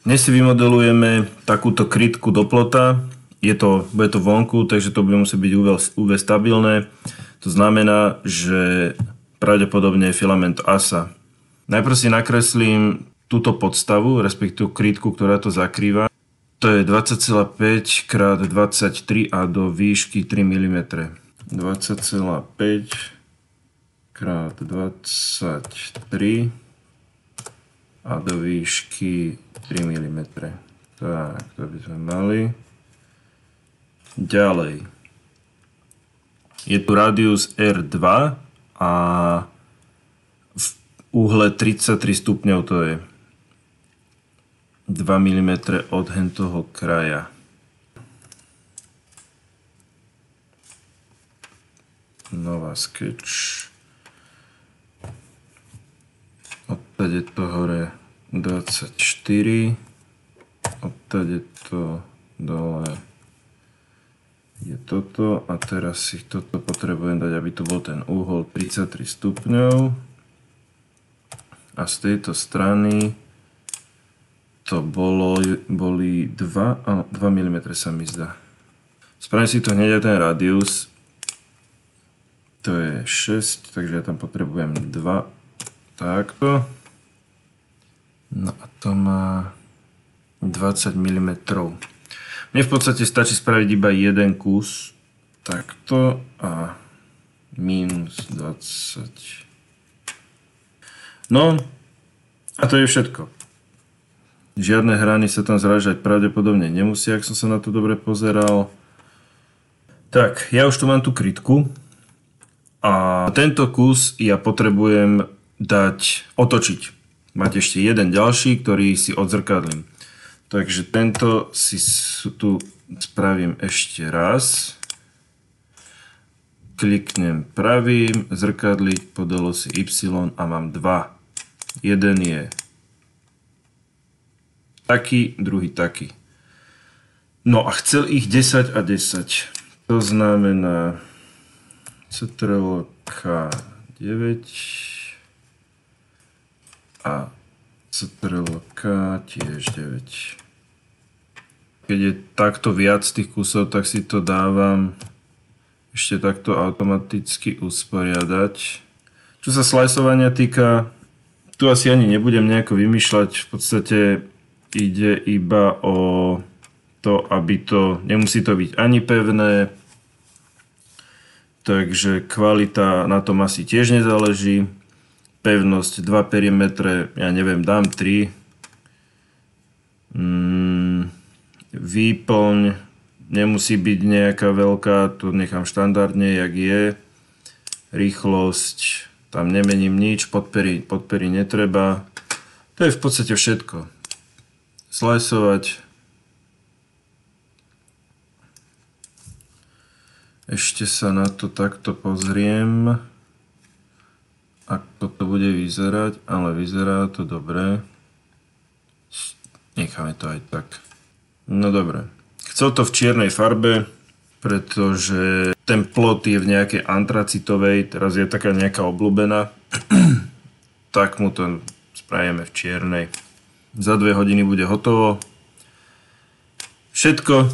Dnes si vymodelujeme takúto krytku do plota. Bude to vonku, takže to bude musieť byť UV stabilné. To znamená, že pravdepodobne je filament ASA. Najprv si nakreslím túto podstavu, respektíve krytku, ktorá to zakrýva. To je 20,5 x 23 a do výšky 3 mm. 20,5 x 23 a do výšky 3 mm. Tak, to by sme mali. Ďalej. Je tu radius R2 a v úhle 33 stupňov to je 2 mm od hentoho kraja. Nová sketch. Odtade to hore 24. Odtade to dole je toto. A teraz si toto potrebujem dať, aby tu bol ten úhol 33 stupňov. A z tejto strany to boli 2 mm sa mi zdá. Spravím si to hneď aj ten radius. To je 6, takže ja tam potrebujem 2. Takto. No a to má 20 mm. Mne v podstate stačí spraviť iba jeden kus. Takto a minus 20. No a to je všetko. Žiadne hrany sa tam zrážať pravdepodobne nemusí, ak som sa na to dobre pozeral. Tak, ja už tu mám tú krytku. A tento kus ja potrebujem otočiť. Máte ešte jeden ďalší, ktorý si odzrkadlím. Takže tento si tu spravím ešte raz. Kliknem pravým, zrkadliť, podalo si Y a mám 2. Jeden je taký, druhý taký. No a chcel ich 10 a 10. To znamená Ctrl K9 a Ctrl K tiež 9. Keď je takto viac tých kusov, tak si to dávam ešte takto automaticky usporiadať. Čo sa sliceovania týka, tu asi ani nebudem nejako vymýšľať, v podstate ide iba o to, aby nemusí to byť ani pevné, takže kvalita na tom asi tiež nezáleží. Pevnosť 2 perimetre, ja neviem, dám 3. Výplň nemusí byť nejaká veľká, to nechám štandardne, jak je. Rýchlosť, tam nemením nič, podpery netreba. To je v podstate všetko. Sliceovať. Ešte sa na to takto pozriem, ako to bude vyzerať, ale vyzerá to dobre. Necháme to aj tak. No dobre. Chcel to v čiernej farbe, pretože ten plot je v nejakej antracitovej, teraz je taká nejaká obľúbená, tak mu to spravíme v čiernej. Za 2 hodiny bude hotovo. Všetko.